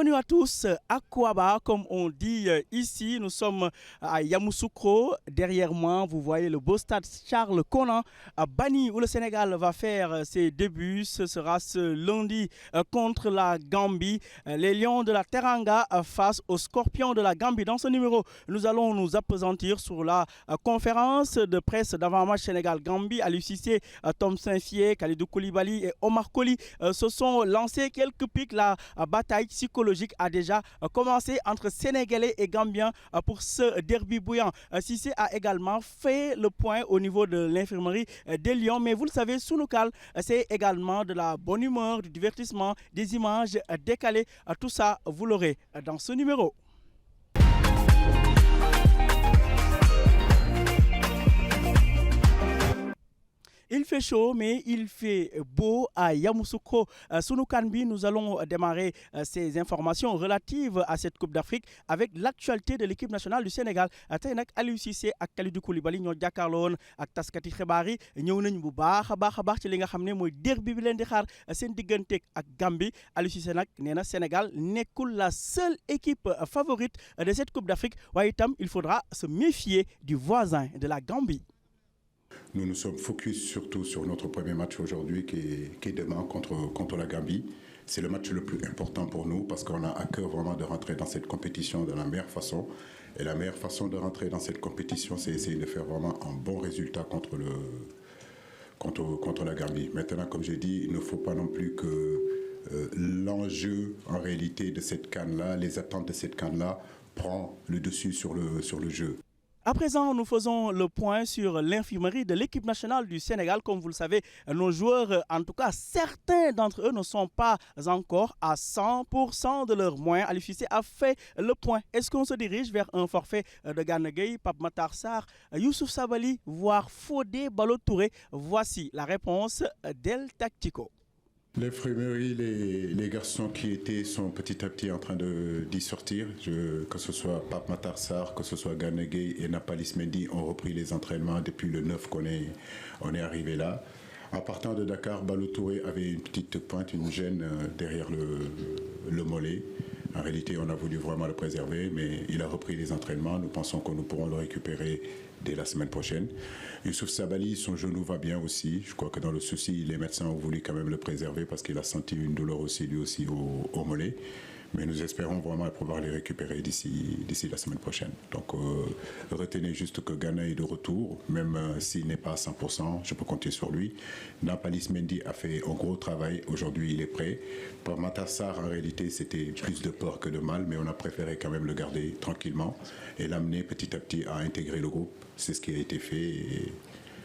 Bienvenue à tous à Kouaba, comme on dit ici. Nous sommes à Yamoussoukro. Derrière moi, vous voyez le beau stade Charles Konan à Bani, où le Sénégal va faire ses débuts. Ce sera ce lundi contre la Gambie. Les Lions de la Teranga face aux Scorpions de la Gambie. Dans ce numéro, nous allons nous appesantir sur la conférence de presse d'avant-match Sénégal-Gambie. Aliou Cissé, Tom Saint-Fié, Kalidou Koulibaly et Omar Colley se sont lancés quelques pics. La bataille psychologique a déjà commencé entre Sénégalais et Gambiens pour ce derby bouillant. Cissé a également fait le point au niveau de l'infirmerie des Lions. Mais vous le savez, Sunugal, c'est également de la bonne humeur, du divertissement, des images décalées. Tout ça, vous l'aurez dans ce numéro. Il fait chaud, mais il fait beau à Yamoussoukro. Sunu Kanbi, nous allons démarrer ces informations relatives à cette Coupe d'Afrique avec l'actualité de l'équipe nationale du Sénégal. Tey nag Aliou Cissé ak Kalidou Koulibaly ñoo jàkkaarloo woon ak taskati xibaar yi ñëw nañ bu baax a baax ci li nga xam ne mooy derby bi leen di xaar seen digganteeg ak Gambie. Aliou Cissé nag nee na Sénégal nekkul la seule équipe favorite de cette Coupe d'Afrique waaye itam il faudra se méfier du voisin de la Gambie. Nous nous sommes focus surtout sur notre premier match aujourd'hui qui est demain contre la Gambie. C'est le match le plus important pour nous parce qu'on a à cœur vraiment de rentrer dans cette compétition de la meilleure façon. Et la meilleure façon de rentrer dans cette compétition, c'est essayer de faire vraiment un bon résultat contre la Gambie. Maintenant, comme j'ai dit, il ne faut pas non plus que l'enjeu en réalité de cette CAN-là, les attentes de cette CAN-là, prend le dessus sur le jeu. À présent, nous faisons le point sur l'infirmerie de l'équipe nationale du Sénégal. Comme vous le savez, nos joueurs, en tout cas certains d'entre eux, ne sont pas encore à 100% de leurs moyens. Aliou Cissé a fait le point. Est-ce qu'on se dirige vers un forfait de Gana Gueye, Pape Matar Sarr, Youssouf Sabaly, voire Fodé Ballo-Touré? Voici la réponse d'El Tactico. L'infirmerie, les garçons qui sont petit à petit en train d'y sortir, que ce soit Pape Matar Sarr, que ce soit Gana Gueye et Nampalys Mendy ont repris les entraînements depuis le 9 qu'on est arrivé là. En partant de Dakar, Ballo-Touré avait une petite pointe, une gêne derrière le mollet. En réalité, on a voulu vraiment le préserver, mais il a repris les entraînements. Nous pensons que nous pourrons le récupérer dès la semaine prochaine. Youssouf Sabaly, son genou va bien aussi. Je crois que dans le souci, les médecins ont voulu quand même le préserver parce qu'il a senti une douleur aussi, lui aussi, au mollet. Mais nous espérons vraiment pouvoir les récupérer d'ici la semaine prochaine. Donc, retenez juste que Gana est de retour, même s'il n'est pas à 100%, je peux compter sur lui. Nampalys Mendy a fait un gros travail. Aujourd'hui, il est prêt. Pour Matar Sarr, en réalité, c'était plus de peur que de mal, mais on a préféré quand même le garder tranquillement et l'amener petit à petit à intégrer le groupe. C'est ce qui a été fait. Et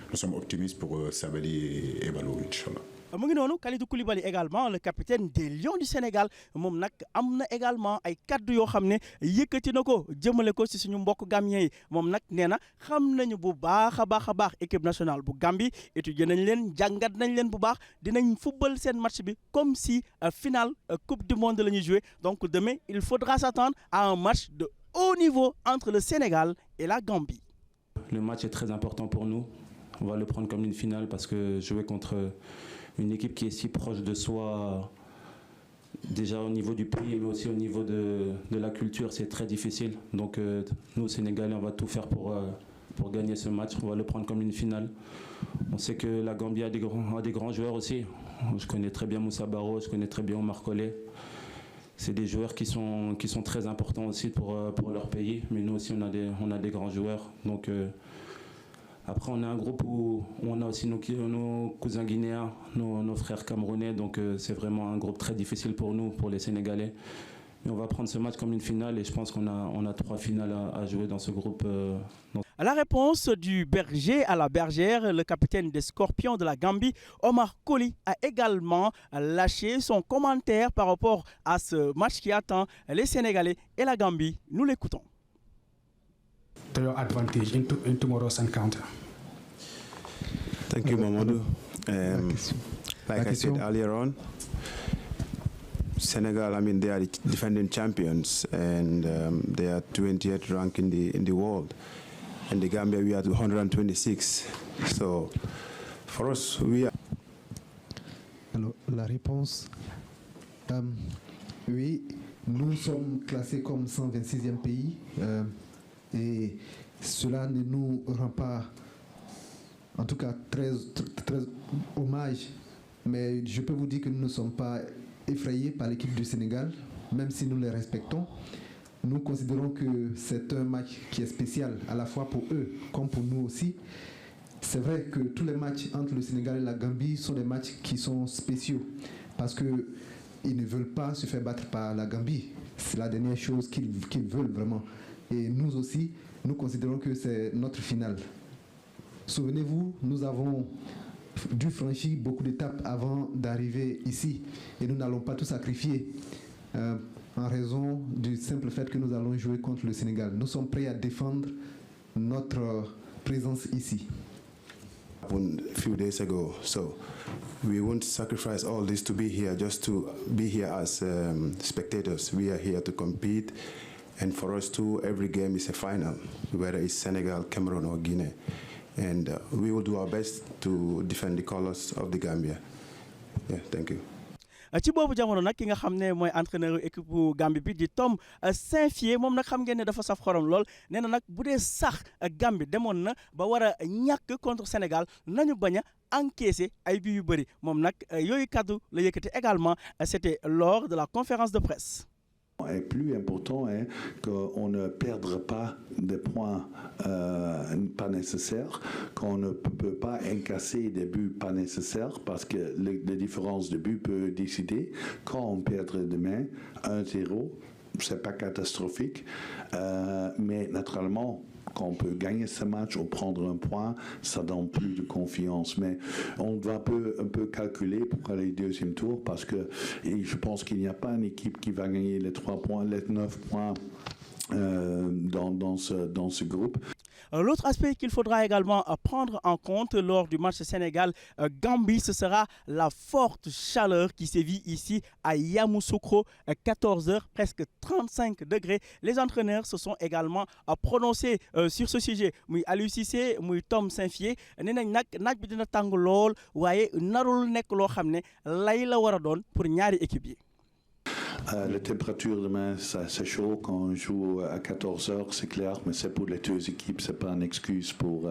nous sommes optimistes pour Sabaly et Ballo, Inch'Allah. mu ngi noonu Kalidou Koulibaly également le capitaine des Lions du Sénégal moom nag am na également ay kaddu yoo xam ne yëkkati na ko jëmale ko ci suñu mbokk Gambien yi moom nag nee na xam nañu bu baax a baax équipe nationale bu Gambie étudier nañ leen jàngat nañ leen bu baax dinañ football seen match bi comme si finale coupe du monde la ñuy jouer. Donc demain il faudra s'attendre à un match de haut niveau entre le Sénégal et la Gambie. Le match est très important pour nous. On va le prendre comme une finale parce que jouer contre une équipe qui est si proche de soi, déjà au niveau du pays, mais aussi au niveau de la culture, c'est très difficile. Donc nous, Sénégalais, on va tout faire pour gagner ce match. On va le prendre comme une finale. On sait que la Gambie a des grands joueurs aussi. Je connais très bien Moussa Barrow, je connais très bien Omar Colley. C'est des joueurs qui sont très importants aussi pour leur pays. Mais nous aussi, on a des grands joueurs. Donc après, on a un groupe où on a aussi nos cousins guinéens, nos frères camerounais. Donc c'est vraiment un groupe très difficile pour nous, pour les Sénégalais. Mais on va prendre ce match comme une finale et je pense qu'on a 3 finales à jouer dans ce groupe. La réponse du berger à la bergère, le capitaine des Scorpions de la Gambie, Omar Colley, a également lâché son commentaire par rapport à ce match qui attend les Sénégalais et la Gambie. Nous l'écoutons. To your advantage in tomorrow's encounter. Thank you, Mamadou. Like I said earlier on, Senegal, I mean, they are the defending champions and they are 28th ranked in the world. And the Gambia, we are 126. So for us, we are... Alors, la réponse, oui, Nous sommes classés comme 126e pays et cela ne nous rend pas, en tout cas, très hommage. Mais je peux vous dire que nous ne sommes pas effrayés par l'équipe du Sénégal, même si nous les respectons. Nous considérons que c'est un match qui est spécial, à la fois pour eux comme pour nous aussi. C'est vrai que tous les matchs entre le Sénégal et la Gambie sont des matchs qui sont spéciaux, parce qu'ils ne veulent pas se faire battre par la Gambie. C'est la dernière chose qu'ils veulent vraiment. Et nous aussi, nous considérons que c'est notre finale. Souvenez-vous, nous avons dû franchir beaucoup d'étapes avant d'arriver ici. Et nous n'allons pas tout sacrifier en raison du simple fait que nous allons jouer contre le Sénégal. Nous sommes prêts à défendre notre présence ici. A few days ago, so we won't sacrifice all this to be here, just to be here as spectators. We are here to compete, and for us too, every game is a final, whether it's Senegal, Cameroon, or Guinea. And we will do our best to defend the colors of the Gambia. Yeah, thank you. ci boobu jamono nag ki nga xam ne mooy entraîneur équipe bu Gambie bi di Tom Saintfiet moom nag xam ngeen ne dafa saf xorom lool nee na nag bu dee sax Gambie demoon na ba war a ñàkk contre Sénégal nañu bañ a encaisser ay bi yu bëri moom nag yooyu kaddu la yëkkati également c'était lors de la conférence de presse. Et plus important est qu'on ne perdra pas des points pas nécessaires, qu'on ne peut pas incasser des buts pas nécessaires parce que les différences de buts peuvent décider. Quand on perd demain 1-0, c'est pas catastrophique, mais naturellement, quand on peut gagner ce match ou prendre un point, ça donne plus de confiance. Mais on doit un peu calculer pour aller au deuxième tour parce que je pense qu'il n'y a pas une équipe qui va gagner les 3 points, les 9 points dans ce groupe. L'autre aspect qu'il faudra également prendre en compte lors du match Sénégal-Gambie, ce sera la forte chaleur qui sévit ici à Yamoussoukro, 14h, presque 35 degrés. Les entraîneurs se sont également prononcés sur ce sujet. Muy Aliou Cissé, muy Tom Saintfiet, nee nañ nag naaj bi dina tàng lool waaye narul nekk loo xam ne lay la war a doon pour ñaari équipe yi. La température demain, c'est chaud. Quand on joue à 14h, c'est clair, mais c'est pour les deux équipes. C'est pas une excuse pour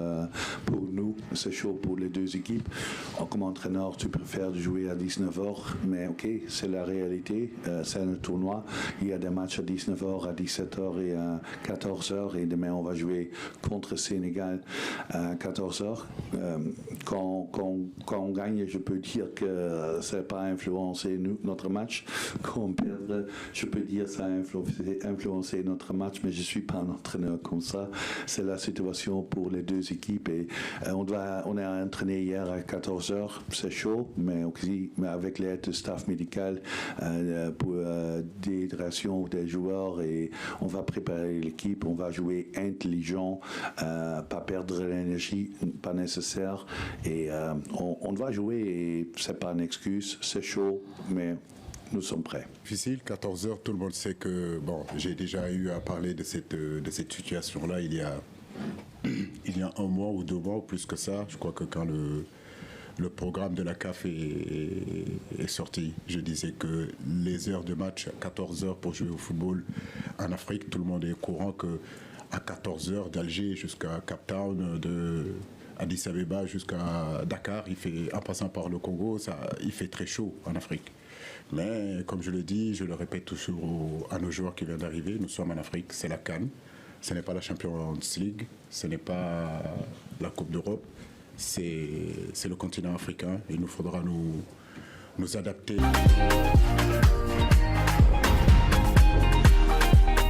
nous. C'est chaud pour les deux équipes. Comme entraîneur, tu préfères jouer à 19h, mais ok, c'est la réalité. C'est un tournoi. Il y a des matchs à 19h, à 17h et à 14h. Et demain, on va jouer contre Sénégal à 14h. Quand on gagne, je peux dire que ça n'a pas influencé notre match. Quand on perd, je peux dire que ça a influencé notre match, mais je ne suis pas un entraîneur comme ça. C'est la situation pour les deux équipes. Et on a entraîné hier à 14h, c'est chaud, mais avec l'aide du staff médical pour déhydration des joueurs. Et on va préparer l'équipe, on va jouer intelligent, pas perdre l'énergie, pas nécessaire. Et on doit jouer, et ce n'est pas une excuse, c'est chaud, mais nous sommes prêts. Difficile, 14h, tout le monde sait que, bon, j'ai déjà eu à parler de cette situation-là il y a 1 mois ou 2 mois, ou plus que ça. Je crois que quand le programme de la CAF est sorti, je disais que les heures de match à 14h pour jouer au football en Afrique, tout le monde est au courant qu'à 14h d'Alger jusqu'à Cape Town, de Addis Abeba jusqu'à Dakar, en passant par le Congo, il fait très chaud en Afrique. Mais comme je le dis, je le répète toujours à nos joueurs qui viennent d'arriver, nous sommes en Afrique, c'est la CAN, ce n'est pas la Champions League, ce n'est pas la Coupe d'Europe, c'est le continent africain et il nous faudra nous adapter.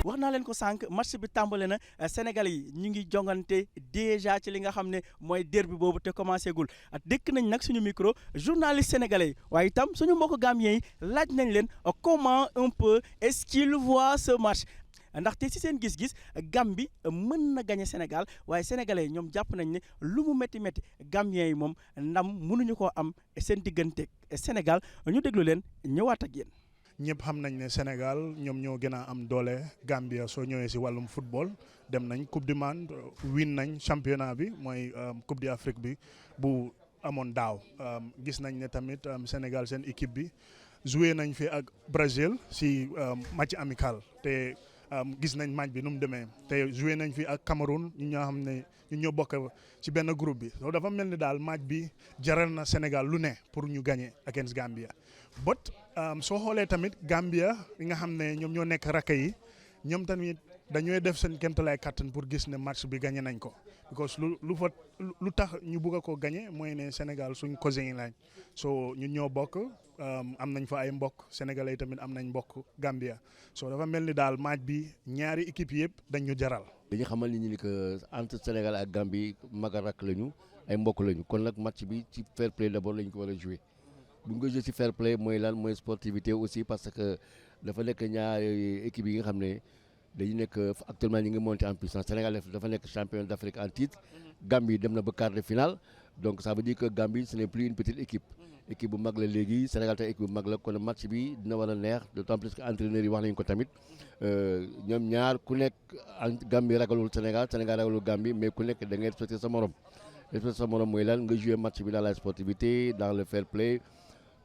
wax naa leen ko sànq match bi tàmbale na Sénégal yi ñu ngi jongante déjà ci li nga xam ne mooy derby boobu te commencé gul dëkk nañ nag suñu micro journaliste sénégalais yi waaye itam suñu mbokk gambien yi laaj nañ leen comment un peu est-ce qu'il voit ce match ndaxte ci seen gis-gis Gambie mën na gagner Sénégal waaye sénégalais yi ñoom jàpp nañ ne lu mu métti gambien yi moom ndam mënuñu koo am seen digganteeg Sénégal ñu déglu leen ñëwaat ak yéen. ñëpp xam nañ ne Sénégal ñoom ñoo gën a am doole Gambia soo ñëwee si wàllum football dem nañ coupe du monde win nañ championnat bi mooy coupe d'Afrique bi bu amoon daaw gis nañ ne tamit Sénégal seen équipe bi joué nañ fi ak Brésil si match amical te gis nañ match bi nu mu demee te joué nañ fi ak Cameroun ñu ñoo xam ne ñu ñoo bokk ci benn groupe bi so dafa mel ni daal match bi jaral na Sénégal lu ne pour ñu gagner against Gambia but soo xoolee tamit Gambia yi nga xam ne ñoom ñoo nekk rakk yi ñoom tamit dañooy def seen kéemtalaay kattan pour gis ne match bi gagné nañ ko because lu tax ñu bugg a ko gagné mooy ne Sénégal suñ cousin yi lañ so ñun ñoo bokk am nañ fa ay mbokk sénégalais yi tamit am nañ mbokk Gambia so dafa mel ni daal match bi ñaari équipe yëpp dañ ñu jaral. dañu xamal nit ñi ni que entre Sénégal ak Gambie mag ak rakk lañu ay mbokk lañu kon nag match bi ci fair play d'abord lañ ko war a jouer bu ñu ko jouer ci fair play mooy lan mooy sportivité aussi parce que dafa nekk ñaari équipe yi nga xam ne dañu nekk actuellement ñu ngi monter en puissance Sénégal dafa nekk champion d'Afrique en titre Gambie dem na ba quart de finale donc ça veut dire que Gambie ce n'est plus une petite équipe bu mag la léegi Sénégal te équipe bu mag la kon match bi dina war a neex d'autant plus que entraîneurs yi wax nañu ko tamit ñoom ñaar ku nekk Gambie ragalul Sénégal ragalul Gambie mais ku nekk da ngay respecter sa morom mooy lan nga jouer match bi dans la sportivité dans le fair play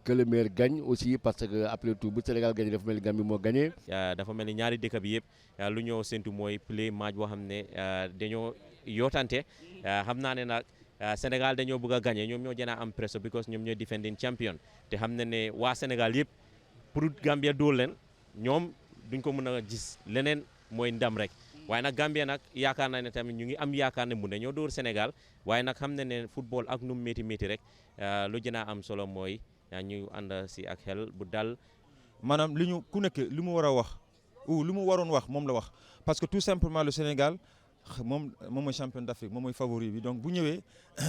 que le meilleur gagne aussi parce que après tout bu Sénégal gagné dafa mel ni Gambie moo gagné. dafa mel ni ñaari dëkk bi yëpp lu ñëw séntu mooy play match boo xam ne dañoo yootante xam naa ne nag Sénégal dañoo bëgg a gagné ñoom ñoo gën a am pression because ñoom ñoo defending champion te xam na ne waa Sénégal yëpp pour Gambia dóor leen ñoom duñ ko mën a gis leneen mooy ndam rek waaye nag Gambia nag yaakaar naa ne tamit ñu ngi am yaakaar ne mun nañoo dóor Sénégal waaye nag xam na ne football ak nu mu métti métti rek lu gën a am solo mooy ñu ànd si ak xel bu dal. maanaam li ñu ku nekk li mu war a wax ou li mu waroon wax moom la wax parce que tout simplement le Sénégal moom mooy champion d'Afrique moom mooy favori bi donc bu ñëwee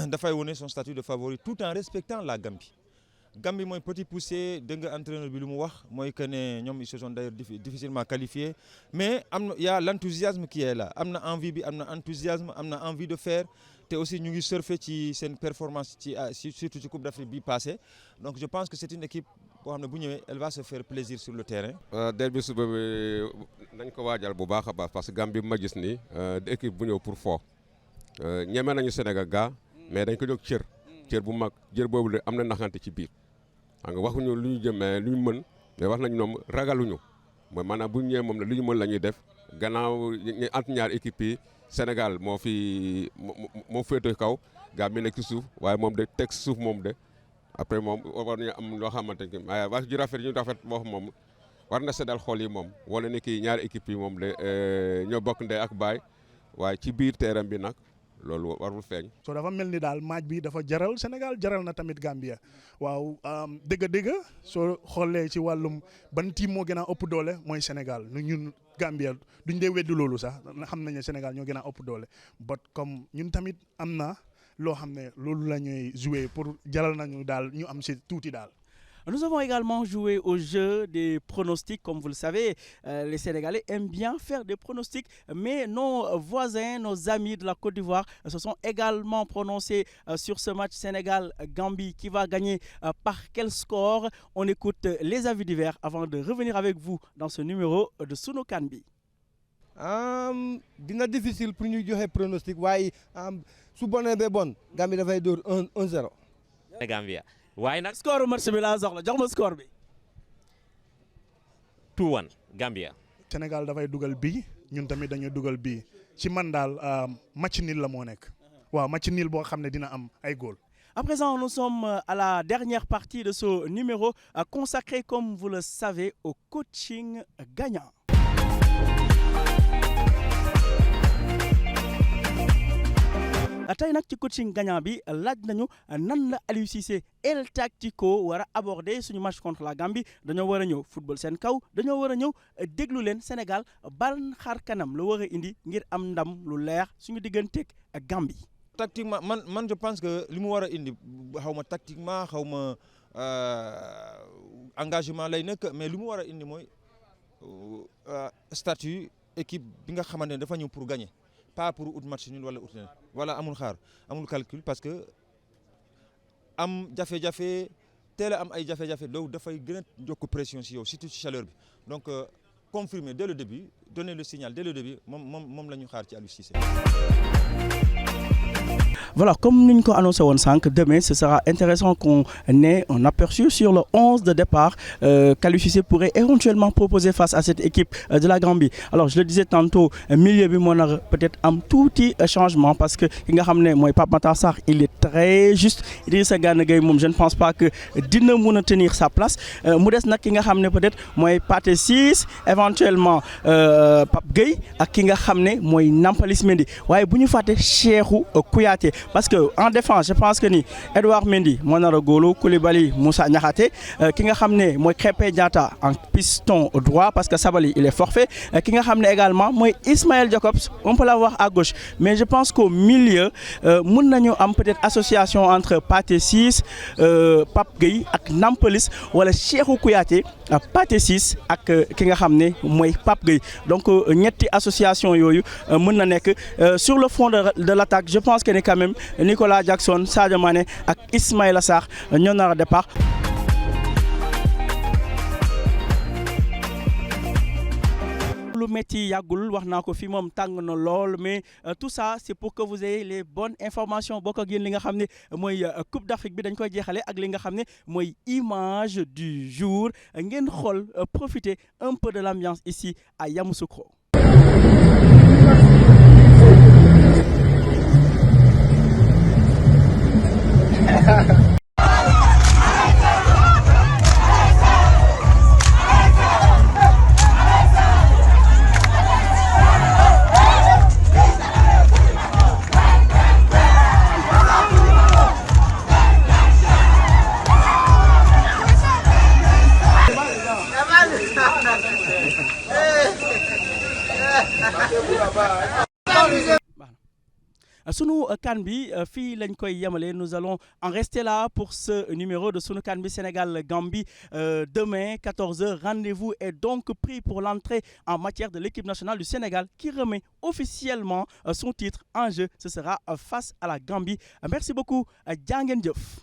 dafay wone son statut de favori tout en respectant la Gambie mooy petit poussé dégg nga entraîneur bi lu mu wax mooy que ne ñoom ils se sont d'ailleurs difficilement qualifiés mais am na y a l'enthousiasme qui est là am na envie bi am na enthousiasme am na envie de faire te aussi ñu ngi surfer ci seen performance surtout ci Coupe d'Afrique bi passé donc je pense que c'est une équipe boo xam ne bu ñëwee elle va se faire plaisir sur le terrain. derby suba bi nañ ko waajal bu baax a baax parce que Gambie bi ma gis nii équipe bu ñëw pour fo ñeme nañu Sénégal gaa mais dañ ko jóg cër bu mag jër boobu de am na naxante ci biir xam nga waxuñu lu ñu jëm mais lu ñu mën mais wax nañu ñoom ragaluñu mooy maanaam bu ñu ñëwee moom la lu ñu mën la ñuy def gannaaw entre ñaar équipe yi Sénégal moo féete kaw Gambie nekk ci suuf waaye moom de teg suuf moom de après moom war nañu am loo xamante ne waaye wax ju rafet ñu rafet wax moom war na seddal xol yi moom wala ne kii ñaari équipe yi moom de ñoo bokk ndey ak baay waaye ci biir terrain bi nag loolu warul feeñ. so dafa mel ni daal match bi dafa jaral Sénégal jaral na tamit Gambia waaw dëgg soo xoolee ci wàllum ban team moo gën a ëpp doole mooy Sénégal ñun Gambia duñ dee weddi loolu sax xam nañ ne Sénégal ñoo gën a ëpp doole but comme ñun tamit am na loo xam ne loolu la ñuy jouer pour jaral nañu daal ñu am si tuuti daal. Nous avons également joué au jeu des pronostics. Comme vous le savez, les Sénégalais aiment bien faire des pronostics, mais nos voisins, nos amis de la Côte d'Ivoire se sont également prononcés sur ce match Sénégal-Gambie qui va gagner par quel score. On écoute les avis divers avant de revenir avec vous dans ce numéro de Sunu CAN bi. dina difficile pour ñu joxe pronostic waaye su bonee ba bon Gambie dafay dóor 1-0. Gambia. waaye nag score match bi laa soxla jox ma score bi. 2-1 Gambia. Sénégal dafay dugal bii ñun tamit dañuy dugal bii ci man daal match nul la moo nekk. waaw match nul boo xam ne dina am ay góol. À présent, nous sommes à la dernière partie de ce numéro consacré, comme vous le savez, au coaching gagnant. tey nag ci coaching gagnant bi laaj nañu nan la Aliou Cissé El Tactico war a aborder suñu match contre la Gambie dañoo war a ñëw football seen kaw dañoo war a ñëw déglu leen Sénégal ban xar kanam la war a indi ngir am ndam lu leer suñu digganteeg Gambie. Tactiquement man je pense que li mu war a indi xaw ma tactiquement xaw ma engagement lay nekk mais li mu war a indi mooy statut équipe bi nga xamante ne dafa ñëw pour gagner. Pas pour ut match nul wala ut leen wala amul xaar amul calcul parce que am jafe-jafe teel a am ay jafe-jafe donc dafay gën a jokk pression si yow surtout ci chaleur bi donc confirmer dès le début donner le signal dès le début moom la ñu xaar ci Aliou Cissé. Voilà, comme nous l'avons annoncé demain, ce sera intéressant qu'on ait un aperçu sur le 11 de départ qualifié pourrait éventuellement proposer face à cette équipe de la Gambie. Alors, je le disais tantôt, milieu bi peut-être un tout petit changement parce que Pape Matar Sarr, il est très juste. Idrissa Gana Gueye, je ne pense pas que Dina peut tenir sa place. Modeste nak ki nga xamné peut-être moy Pathé Ciss, éventuellement Pape Gueye ak ki nga xamné moy Nampalys Mendy. Waye buñu faté Cheikhou Kouyaté parce que en défense je pense que ni Edouard Mendy Monara Golo Koulibaly Moussa Niakhaté ki nga xamné moy Krépin Diatta en piston droit parce que Sabali il est forfait ki nga xamné également moy Ismaël Jacobs on peut l'avoir à gauche mais je pense qu'au milieu mën nañu am peut-être association entre Pathé Ciss Pape Gueye ak Nampalys wala Cheikhou Kouyaté Pathé Ciss ak ki nga xamné moy Pape Gueye donc ñetti association yoyu mën na nek sur le fond de l'attaque je pense que quand même Nicolas Jackson Sadio Mané ak Ismaïla Sarr ñoo nar a départ. Lu metti yagul wax naa ko fi moom tàng na lool mais tout ça c'est pour que vous ayez les bonnes informations bokk ak yéen li nga xam ne mooy Coupe d'Afrique bi dañ koy jeexale ak li nga xam ne mooy image du jour ngeen xool profiter un peu de l'ambiance ici à Yamoussoukro. Sunu CAN bi fii lañ koy yemale nous allons en rester là pour ce numéro de Sunu CAN bi Sénégal Gambie demain 14h rendez-vous est donc pris pour l'entrée en matière de l'équipe nationale du Sénégal qui remet officiellement son titre en jeu. Ce sera face à la Gambie. Merci beaucoup jaa ngeen jëf.